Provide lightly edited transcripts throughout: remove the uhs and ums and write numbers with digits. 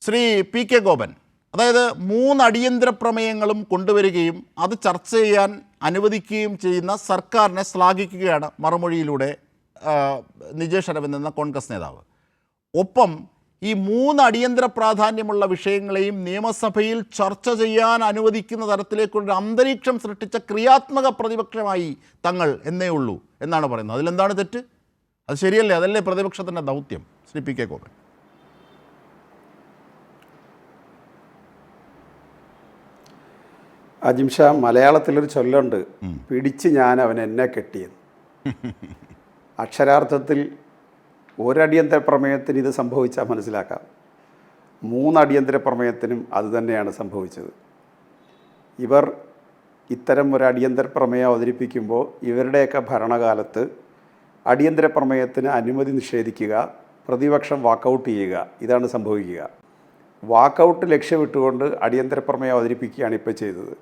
Shri P K Gopan, അതായത് 3 അടിയന്തര പ്രമേയങ്ങളും കൊണ്ടുവരികയും അത് ചർച്ച ചെയ്യാൻ അനുവദിക്കുകയും ചെയ്യുന്ന സർക്കാരിനെ ശ്ലാഘിക്കുകയാണ് മറുമൊഴിയിലൂടെ നിജേഷ് അരവിന്ദ് എന്ന കോൺഗ്രസ് നേതാവ്. ഒപ്പം ഈ 3 അടിയന്തര പ്രാധാന്യമുള്ള വിഷയങ്ങളെയും നിയമസഭയിൽ ചർച്ച ചെയ്യാൻ അനുവദിക്കുന്ന തരത്തിലേക്കുള്ള അന്തരീക്ഷം സൃഷ്ടിച്ച ക്രിയാത്മക പ്രതിപക്ഷമായി തങ്ങൾ എന്നേ ഉള്ളൂ എന്നാണ് പറയുന്നത്. അതിലെന്താണ് തെറ്റ്? അത് ശരിയല്ലേ? അതല്ലേ പ്രതിപക്ഷത്തിൻ്റെ ദൗത്യം? Shri P K Gopan. അജിംഷ, മലയാളത്തിലൊരു ചൊല്ലുണ്ട്, പിടിച്ച് ഞാൻ അവൻ എന്നെ കെട്ടിയെന്ന്. അക്ഷരാർത്ഥത്തിൽ ഒരടിയന്തര പ്രമേയത്തിന് ഇത് സംഭവിച്ചാൽ മനസ്സിലാക്കാം. 3 അടിയന്തര പ്രമേയത്തിനും അതുതന്നെയാണ് സംഭവിച്ചത്. ഇവർ ഇത്തരം ഒരു അടിയന്തര പ്രമേയം അവതരിപ്പിക്കുമ്പോൾ ഇവരുടെയൊക്കെ ഭരണകാലത്ത് അടിയന്തര പ്രമേയത്തിന് അനുമതി നിഷേധിക്കുക, പ്രതിപക്ഷം വാക്കൗട്ട് ചെയ്യുക, ഇതാണ് സംഭവിക്കുക. വാക്കൗട്ട് ലക്ഷ്യമിട്ടുകൊണ്ട് അടിയന്തര പ്രമേയം അവതരിപ്പിക്കുകയാണ് ഇപ്പോൾ ചെയ്തത്.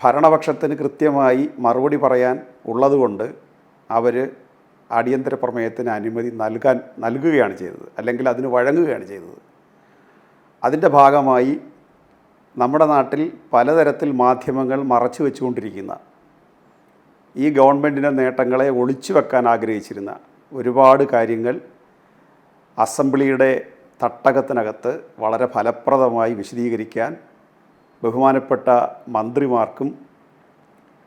ഭരണപക്ഷത്തിന് കൃത്യമായി മറുപടി പറയാൻ ഉള്ളതുകൊണ്ട് അവർ അടിയന്തര പ്രമേയത്തിന് അനുമതി നൽകുകയാണ് ചെയ്തത്, അല്ലെങ്കിൽ അതിന് വഴങ്ങുകയാണ് ചെയ്തത്. അതിൻ്റെ ഭാഗമായി നമ്മുടെ നാട്ടിൽ പലതരത്തിൽ മാധ്യമങ്ങൾ മറച്ചു വെച്ചുകൊണ്ടിരിക്കുന്ന, ഈ ഗവൺമെൻറ്റിൻ്റെ നേട്ടങ്ങളെ ഒളിച്ചു വെക്കാൻ ആഗ്രഹിച്ചിരുന്ന ഒരുപാട് കാര്യങ്ങൾ അസംബ്ലിയുടെ തട്ടകത്തിനകത്ത് വളരെ ഫലപ്രദമായി വിശദീകരിക്കാൻ ബഹുമാനപ്പെട്ട മന്ത്രിമാർക്കും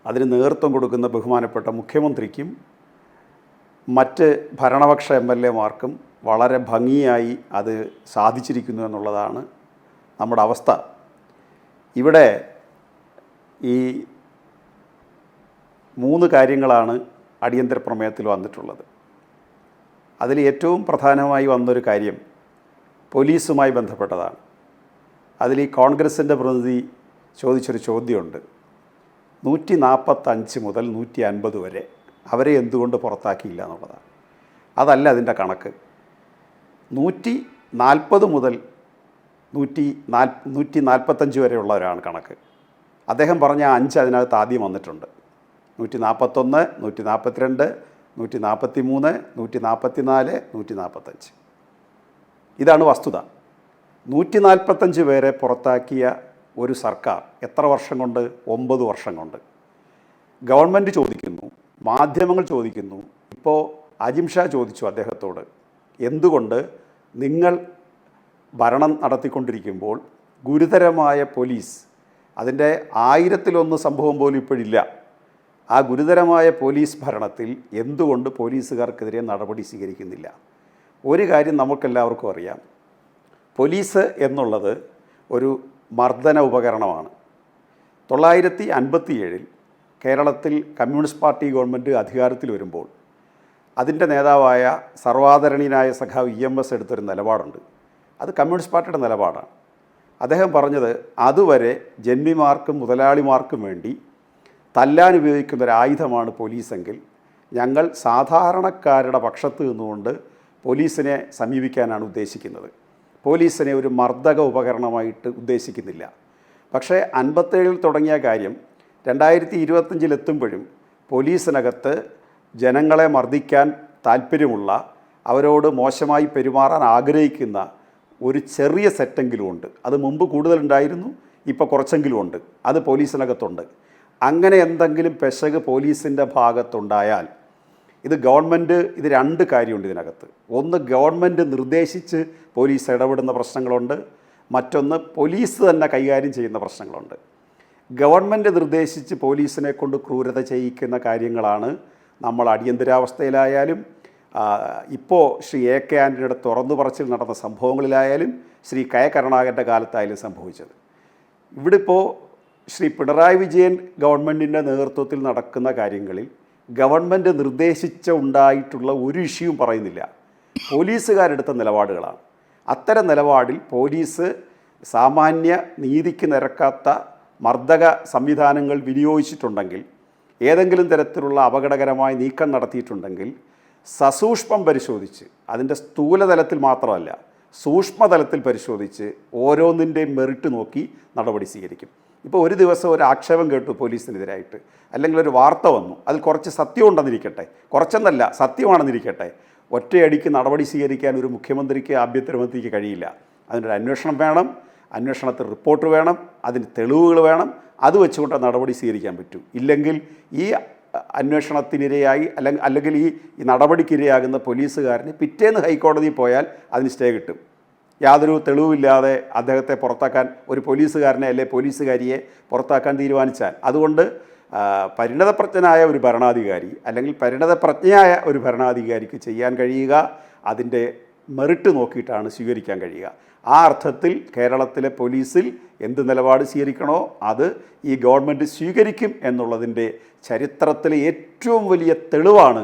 അതിന് നേതൃത്വം കൊടുക്കുന്ന ബഹുമാനപ്പെട്ട മുഖ്യമന്ത്രിക്കും മറ്റ് ഭരണപക്ഷ MLA-മാർക്കും വളരെ ഭംഗിയായി അത് സാധിച്ചിരിക്കുന്നു എന്നുള്ളതാണ് നമ്മുടെ അവസ്ഥ. ഇവിടെ ഈ 3 കാര്യങ്ങളാണ് അടിയന്തര പ്രമേയത്തിൽ വന്നിട്ടുള്ളത്. അതിൽ ഏറ്റവും പ്രധാനമായി വന്നൊരു കാര്യം പോലീസുമായി ബന്ധപ്പെട്ടതാണ്. അതിൽ ഈ കോൺഗ്രസിൻ്റെ പ്രതിനിധി ചോദിച്ചൊരു ചോദ്യമുണ്ട്. 145 മുതൽ 150 വരെ അവരെ എന്തുകൊണ്ട് പുറത്താക്കിയില്ല എന്നുള്ളതാണ്. അതല്ല അതിൻ്റെ കണക്ക്. 140 മുതൽ 145 വരെയുള്ളവരാണ് കണക്ക്. അദ്ദേഹം പറഞ്ഞ 5 അതിനകത്ത് ആദ്യം വന്നിട്ടുണ്ട്. 141, 142, 143, 144, 145. ഇതാണ് വസ്തുത. 145 പേരെ പുറത്താക്കിയ ഒരു സർക്കാർ എത്ര വർഷം കൊണ്ട്? 9 വർഷം കൊണ്ട്. ഗവൺമെൻറ് ചോദിക്കുന്നു, മാധ്യമങ്ങൾ ചോദിക്കുന്നു, ഇപ്പോൾ അജിംഷ ചോദിച്ചു അദ്ദേഹത്തോട്, എന്തുകൊണ്ട് നിങ്ങൾ ഭരണം നടത്തിക്കൊണ്ടിരിക്കുമ്പോൾ ഗുരുതരമായ പോലീസ്, അതിൻ്റെ 1000-ലൊന്ന് സംഭവം പോലും ഇപ്പോഴില്ല, ആ ഗുരുതരമായ പോലീസ് ഭരണത്തിൽ എന്തുകൊണ്ട് പോലീസുകാർക്കെതിരെ നടപടി സ്വീകരിക്കുന്നില്ല? ഒരു കാര്യം നമുക്കെല്ലാവർക്കും അറിയാം, പോലീസ് എന്നുള്ളത് ഒരു മർദ്ദന ഉപകരണമാണ്. 1957 കേരളത്തിൽ കമ്മ്യൂണിസ്റ്റ് പാർട്ടി ഗവൺമെൻറ് അധികാരത്തിൽ വരുമ്പോൾ അതിൻ്റെ നേതാവായ സർവാദരണീയനായ സഖാവ് EMS എടുത്തൊരു നിലപാടുണ്ട്. അത് കമ്മ്യൂണിസ്റ്റ് പാർട്ടിയുടെ നിലപാടാണ്. അദ്ദേഹം പറഞ്ഞത്, അതുവരെ ജന്മിമാർക്കും മുതലാളിമാർക്കും വേണ്ടി തല്ലാൻ ഉപയോഗിക്കുന്ന ഒരു ആയുധമാണ് പോലീസെങ്കിൽ ഞങ്ങൾ സാധാരണക്കാരുടെ പക്ഷത്ത് നിന്നുകൊണ്ട് പോലീസിനെ സമീപിക്കാനാണ് ഉദ്ദേശിക്കുന്നത്. പോലീസിനെ ഒരു മർദ്ദക ഉപകരണമായിട്ട് ഉദ്ദേശിക്കുന്നില്ല. പക്ഷേ 57 തുടങ്ങിയ കാര്യം 2025 പോലീസിനകത്ത് ജനങ്ങളെ മർദ്ദിക്കാൻ താല്പര്യമുള്ള, അവരോട് മോശമായി പെരുമാറാൻ ആഗ്രഹിക്കുന്ന ഒരു ചെറിയ സെറ്റെങ്കിലും ഉണ്ട്. അത് മുമ്പ് കൂടുതലുണ്ടായിരുന്നു, ഇപ്പോൾ കുറച്ചെങ്കിലും ഉണ്ട്. അത് പോലീസിനകത്തുണ്ട്. അങ്ങനെ എന്തെങ്കിലും പെശക് പോലീസിൻ്റെ ഭാഗത്തുണ്ടായാൽ ഇത് 2 കാര്യമുണ്ട് ഇതിനകത്ത്. ഒന്ന്, ഗവൺമെൻറ് നിർദ്ദേശിച്ച് പോലീസ് ഇടപെടുന്ന പ്രശ്നങ്ങളുണ്ട്. മറ്റൊന്ന്, പോലീസ് തന്നെ കൈകാര്യം ചെയ്യുന്ന പ്രശ്നങ്ങളുണ്ട്. ഗവൺമെൻറ് നിർദ്ദേശിച്ച് പോലീസിനെ കൊണ്ട് ക്രൂരത ചെയ്യിക്കുന്ന കാര്യങ്ങളാണ് നമ്മൾ അടിയന്തരാവസ്ഥയിലായാലും ഇപ്പോൾ ശ്രീ AK ആൻ്റണിയുടെ തുറന്നു പറച്ചിൽ നടന്ന സംഭവങ്ങളിലായാലും ശ്രീ K കരുണാകരൻ്റെ കാലത്തായാലും സംഭവിച്ചത്. ഇവിടെ ഇപ്പോൾ ശ്രീ പിണറായി വിജയൻ ഗവൺമെൻറ്റിൻ്റെ നേതൃത്വത്തിൽ നടക്കുന്ന കാര്യങ്ങളിൽ ഗവൺമെൻറ് ഉണ്ടായിട്ടുള്ള ഒരു ഇഷ്യൂവും പറയുന്നില്ല. പോലീസുകാരെടുത്ത നിലപാടുകളാണ്. അത്തരം നിലപാടിൽ പോലീസ് സാമാന്യ നീതിക്ക് നിരക്കാത്ത മർദ്ദക സംവിധാനങ്ങൾ വിനിയോഗിച്ചിട്ടുണ്ടെങ്കിൽ, ഏതെങ്കിലും തരത്തിലുള്ള അപകടകരമായ നീക്കം നടത്തിയിട്ടുണ്ടെങ്കിൽ സസൂക്ഷ്മം പരിശോധിച്ച്, അതിൻ്റെ സ്ഥൂലതലത്തിൽ മാത്രമല്ല സൂക്ഷ്മതലത്തിൽ പരിശോധിച്ച് ഓരോന്നിൻ്റെയും മെറിറ്റ് നോക്കി നടപടി സ്വീകരിക്കും. ഇപ്പോൾ ഒരു ദിവസം ഒരു ആക്ഷേപം കേട്ടു പോലീസിനെതിരായിട്ട്, അല്ലെങ്കിൽ ഒരു വാർത്ത വന്നു, അതിൽ കുറച്ച് സത്യം ഉണ്ടെന്നിരിക്കട്ടെ, കുറച്ചെന്നല്ല സത്യമാണെന്നിരിക്കട്ടെ, ഒറ്റയടിക്ക് നടപടി സ്വീകരിക്കാൻ ഒരു മുഖ്യമന്ത്രിക്ക് ആഭ്യന്തരമന്ത്രിക്ക് കഴിയില്ല. അതിനൊരു അന്വേഷണം വേണം, അന്വേഷണത്തിൽ റിപ്പോർട്ട് വേണം, അതിന് തെളിവുകൾ വേണം. അത് വെച്ചുകൊണ്ട് നടപടി സ്വീകരിക്കാൻ പറ്റും. ഇല്ലെങ്കിൽ ഈ അന്വേഷണത്തിനിരയായി അല്ലെങ്കിൽ ഈ നടപടിക്കിരയാകുന്ന പോലീസുകാരന് പിറ്റേന്ന് ഹൈക്കോടതിയിൽ പോയാൽ അതിന് സ്റ്റേ കിട്ടും. യാതൊരു തെളിവുമില്ലാതെ അദ്ദേഹത്തെ പുറത്താക്കാൻ ഒരു പോലീസുകാരനെ അല്ലെങ്കിൽ പോലീസുകാരിയെ പുറത്താക്കാൻ തീരുമാനിച്ചാൽ, അതുകൊണ്ട് പരിണതപ്രജ്ഞനായ ഒരു ഭരണാധികാരി അല്ലെങ്കിൽ പരിണതപ്രജ്ഞയായ ഒരു ഭരണാധികാരിക്ക് ചെയ്യാൻ കഴിയുക അതിൻ്റെ മെറിറ്റ് നോക്കിയിട്ടാണ് സ്വീകരിക്കാൻ കഴിയുക. ആ അർത്ഥത്തിൽ കേരളത്തിലെ പോലീസിൽ എന്ത് നിലപാട് സ്വീകരിക്കണോ അത് ഈ ഗവൺമെൻറ് സ്വീകരിക്കും എന്നുള്ളതിൻ്റെ ചരിത്രത്തിലെ ഏറ്റവും വലിയ തെളിവാണ്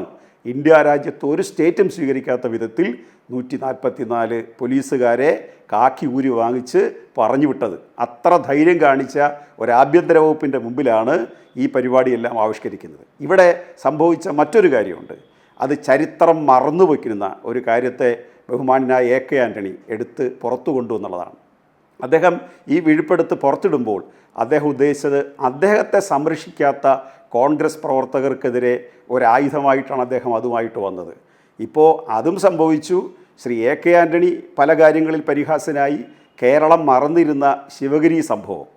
ഇന്ത്യ രാജ്യത്ത് ഒരു സ്റ്റേറ്റും സ്വീകരിക്കാത്ത വിധത്തിൽ 144 പോലീസുകാരെ കാക്കി ഊരി വാങ്ങിച്ച് പറഞ്ഞു വിട്ടത്. അത്ര ധൈര്യം കാണിച്ച ഒരു ആഭ്യന്തര വകുപ്പിൻ്റെ മുമ്പിലാണ് ഈ പരിപാടിയെല്ലാം ആവിഷ്കരിക്കുന്നത്. ഇവിടെ സംഭവിച്ച മറ്റൊരു കാര്യമുണ്ട്. അത് ചരിത്രം മറന്നു വയ്ക്കുന്ന ഒരു കാര്യത്തെ ബഹുമാനായ AK ആൻ്റണി എടുത്ത് പുറത്തു കൊണ്ടുവന്നുള്ളതാണ്. അദ്ദേഹം ഈ വിഴുപ്പെടുത്ത് പുറത്തിടുമ്പോൾ അദ്ദേഹം ഉദ്ദേശിച്ചത് അദ്ദേഹത്തെ സംരക്ഷിക്കാത്ത കോൺഗ്രസ് പ്രവർത്തകർക്കെതിരെ ഒരായുധമായിട്ടാണ് അദ്ദേഹം അതുമായിട്ട് വന്നത്. ഇപ്പോൾ അതും സംഭവിച്ചു. ശ്രീ AK ആൻ്റണി പല കാര്യങ്ങളിൽ പരിഹാസനായി. കേരളം മറന്നിരുന്ന ശിവഗിരി സംഭവം,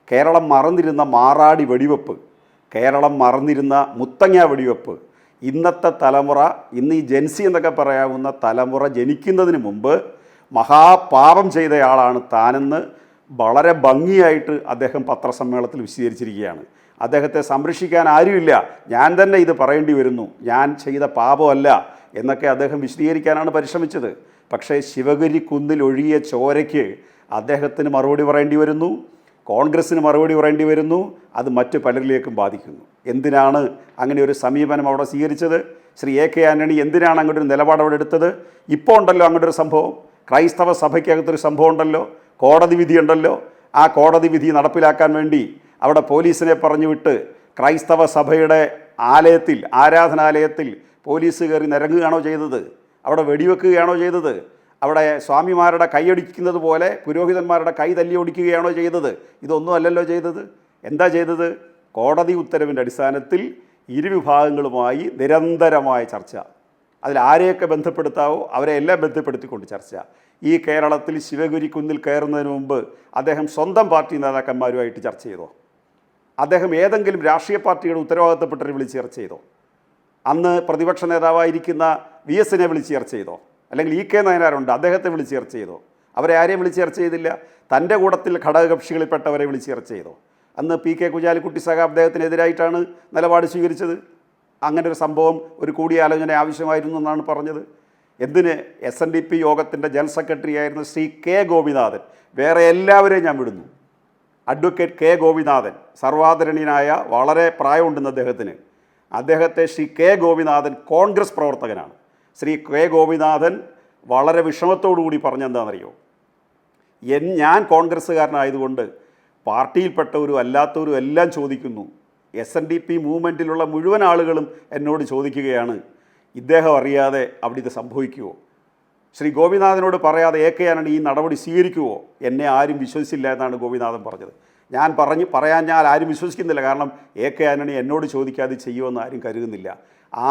കേരളം മറന്നിരുന്ന മാറാടി വെടിവെപ്പ്, കേരളം മറന്നിരുന്ന മുത്തങ്ങ വെടിവെപ്പ്, ഇന്നത്തെ തലമുറ, ഇന്ന് ഈ ജെൻസി എന്നൊക്കെ പറയാവുന്ന തലമുറ ജനിക്കുന്നതിന് മുമ്പ് മഹാപാപം ചെയ്തയാളാണ് താനെന്ന് വളരെ ഭംഗിയായിട്ട് അദ്ദേഹം പത്രസമ്മേളനത്തിൽ വിശദീകരിച്ചിരിക്കുകയാണ്. അദ്ദേഹത്തെ സംരക്ഷിക്കാൻ ആരുമില്ല, ഞാൻ തന്നെ ഇത് പറയേണ്ടി വരുന്നു, ഞാൻ ചെയ്ത പാപമല്ല എന്നൊക്കെ അദ്ദേഹം വിശദീകരിക്കാനാണ് പരിശ്രമിച്ചത്. പക്ഷേ ശിവഗിരി കുന്നിൽ ഒഴുകിയ ചോരയ്ക്ക് അദ്ദേഹത്തിന് മറുപടി പറയേണ്ടി വരുന്നു, കോൺഗ്രസ്സിന് മറുപടി പറയേണ്ടി വരുന്നു. അത് മറ്റു പലരിലേക്കും ബാധിക്കുന്നു. എന്തിനാണ് അങ്ങനെ ഒരു സമീപനം അവിടെ സ്വീകരിച്ചത്? ശ്രീ AK ആൻ്റണി എന്തിനാണ് അങ്ങോട്ട് ഒരു നിലപാട് അവിടെ എടുത്തത്? ഇപ്പോൾ ഉണ്ടല്ലോ അങ്ങോട്ട് ഒരു സംഭവം, ക്രൈസ്തവ സഭയ്ക്കകത്തൊരു സംഭവം ഉണ്ടല്ലോ, കോടതി വിധി ഉണ്ടല്ലോ. ആ കോടതി വിധി നടപ്പിലാക്കാൻ വേണ്ടി അവിടെ പോലീസിനെ പറഞ്ഞു വിട്ട് ക്രൈസ്തവ സഭയുടെ ആലയത്തിൽ, ആരാധനാലയത്തിൽ പോലീസ് കയറി നിരങ്ങുകയാണോ ചെയ്തത്? അവിടെ വെടിവെക്കുകയാണോ ചെയ്തത്? അവിടെ സ്വാമിമാരുടെ കൈയടിക്കുന്നത് പോലെ പുരോഹിതന്മാരുടെ കൈ തല്ലി ഒടിക്കുകയാണോ ചെയ്തത്? ഇതൊന്നും അല്ലല്ലോ ചെയ്തത്. എന്താ ചെയ്തത്? കോടതി ഉത്തരവിൻ്റെ അടിസ്ഥാനത്തിൽ ഇരുവിഭാഗങ്ങളുമായി നിരന്തരമായ ചർച്ച, അതിൽ ആരെയൊക്കെ ബന്ധപ്പെടുത്താവോ അവരെ എല്ലാം ബന്ധപ്പെടുത്തിക്കൊണ്ട് ചർച്ച. ഈ കേരളത്തിൽ ശിവഗിരി കുന്നിൽ കയറുന്നതിന് മുമ്പ് അദ്ദേഹം സ്വന്തം പാർട്ടി നേതാക്കന്മാരുമായിട്ട് ചർച്ച ചെയ്തോ? അദ്ദേഹം ഏതെങ്കിലും രാഷ്ട്രീയ പാർട്ടിയുടെ ഉത്തരവാദിത്തപ്പെട്ടവരെ വിളിച്ച് ചർച്ച ചെയ്തോ? അന്ന് പ്രതിപക്ഷ നേതാവായിരിക്കുന്ന VS-നെ വിളിച്ച് ചർച്ച ചെയ്തോ? അല്ലെങ്കിൽ EK നായനാരുണ്ട്, അദ്ദേഹത്തെ വിളിച്ച് ചർച്ച ചെയ്തോ? അവരെ ആരെയും വിളിച്ച് ചർച്ച ചെയ്തില്ല. തൻ്റെ കൂട്ടത്തിൽ ഘടകകക്ഷികളിൽപ്പെട്ടവരെ വിളിച്ച് ചർച്ച ചെയ്തോ? അന്ന് PK കുഞ്ഞാലിക്കുട്ടി സഖാബ് അദ്ദേഹത്തിനെതിരായിട്ടാണ് നിലപാട് സ്വീകരിച്ചത്. അങ്ങനെ ഒരു സംഭവം, ഒരു കൂടിയാലോചന ആവശ്യമായിരുന്നു എന്നാണ് പറഞ്ഞത്. എന്തിന്? SNDP യോഗത്തിൻ്റെ ജനറൽ സെക്രട്ടറി ആയിരുന്ന ശ്രീ K ഗോപിനാഥൻ, വേറെ എല്ലാവരെയും ഞാൻ വിടുന്നു, അഡ്വക്കേറ്റ് K ഗോപിനാഥൻ, സർവാദരണീയനായ, വളരെ പ്രായമുണ്ടെന്ന് അദ്ദേഹത്തിന്, അദ്ദേഹത്തെ ശ്രീ K ഗോപിനാഥൻ കോൺഗ്രസ് പ്രവർത്തകനാണ്. ശ്രീ K ഗോപിനാഥൻ വളരെ വിഷമത്തോടുകൂടി പറഞ്ഞെന്താണെന്നറിയോ? ഞാൻ കോൺഗ്രസ്സുകാരനായതുകൊണ്ട് പാർട്ടിയിൽപ്പെട്ടവരും അല്ലാത്തവരും എല്ലാം ചോദിക്കുന്നു, SNDP മൂവ്മെൻറ്റിലുള്ള മുഴുവൻ ആളുകളും എന്നോട് ചോദിക്കുകയാണ്, ഇദ്ദേഹം അറിയാതെ അവിടെ ഇത് സംഭവിക്കുമോ? ശ്രീ ഗോപിനാഥനോട് പറയാതെ AK ആൻ്റണി ഈ നടപടി സ്വീകരിക്കുമോ? എന്നെ ആരും വിശ്വസിച്ചില്ല എന്നാണ് ഗോപിനാഥൻ പറഞ്ഞത്. ഞാൻ പറയാൻ ആരും വിശ്വസിക്കുന്നില്ല. കാരണം AK ആൻ്റണി എന്നോട് ചോദിക്കാതെ ചെയ്യുമെന്ന് ആരും കരുതുന്നില്ല.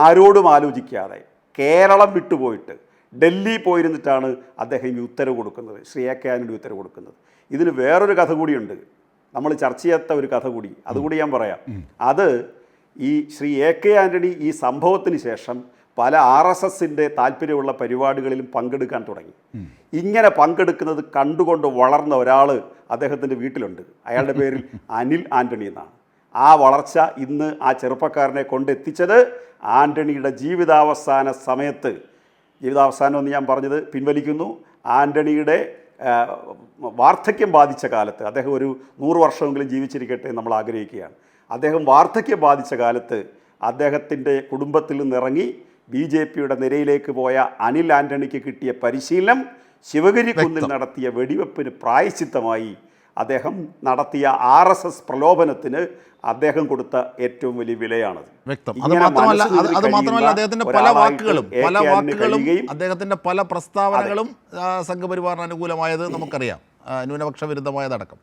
ആരോടും ആലോചിക്കാതെ കേരളം വിട്ടുപോയിട്ട് ഡൽഹി പോയിരുന്നിട്ടാണ് അദ്ദേഹം ഈ ഉത്തരവ് കൊടുക്കുന്നത്, ശ്രീ AK ആൻ്റണി ഉത്തരവ് കൊടുക്കുന്നത്. ഇതിന് വേറൊരു കഥ കൂടിയുണ്ട്, നമ്മൾ ചർച്ച ചെയ്യാത്ത ഒരു കഥ കൂടി, അതുകൂടി ഞാൻ പറയാം. അത് ഈ ശ്രീ AK ആൻ്റണി ഈ സംഭവത്തിന് ശേഷം പല RSSൻ്റെ താല്പര്യമുള്ള പരിപാടികളിലും പങ്കെടുക്കാൻ തുടങ്ങി. ഇങ്ങനെ പങ്കെടുക്കുന്നത് കണ്ടുകൊണ്ട് വളർന്ന ഒരാൾ അദ്ദേഹത്തിൻ്റെ വീട്ടിലുണ്ട്. അയാളുടെ പേരിൽ അനിൽ ആൻ്റണി എന്നാണ്. ആ വളർച്ച ഇന്ന് ആ ചെറുപ്പക്കാരനെ കൊണ്ടെത്തിച്ചത് ആൻ്റണിയുടെ ജീവിതാവസാന സമയത്ത്, ജീവിതാവസാനം എന്ന് ഞാൻ പറഞ്ഞത് പിൻവലിക്കുന്നു, ആൻ്റണിയുടെ വാർദ്ധക്യം ബാധിച്ച കാലത്ത്, അദ്ദേഹം ഒരു 100 വർഷമെങ്കിലും ജീവിച്ചിരിക്കട്ടെ നമ്മൾ ആഗ്രഹിക്കുകയാണ്. അദ്ദേഹം വാർദ്ധക്യം ബാധിച്ച കാലത്ത് അദ്ദേഹത്തിൻ്റെ കുടുംബത്തിൽ നിന്നിറങ്ങി BJPയുടെ നിരയിലേക്ക് പോയ അനിൽ ആൻ്റണിക്ക് കിട്ടിയ പരിശീലനം ശിവഗിരി കുന്നിൽ നടത്തിയ വെടിവെപ്പിന് പ്രായശ്ചിത്തമായി അദ്ദേഹം നടത്തിയ RSS പ്രലോഭനത്തിന് അദ്ദേഹം കൊടുത്ത ഏറ്റവും വലിയ വിലയാണത്. വ്യക്തം. അത് മാത്രമല്ല അദ്ദേഹത്തിന്റെ പല വാക്കുകളും അദ്ദേഹത്തിന്റെ പല പ്രസ്താവനകളും സംഘപരിവാറിന് അനുകൂലമായത് നമുക്കറിയാം, ന്യൂനപക്ഷ വിരുദ്ധമായതടക്കം.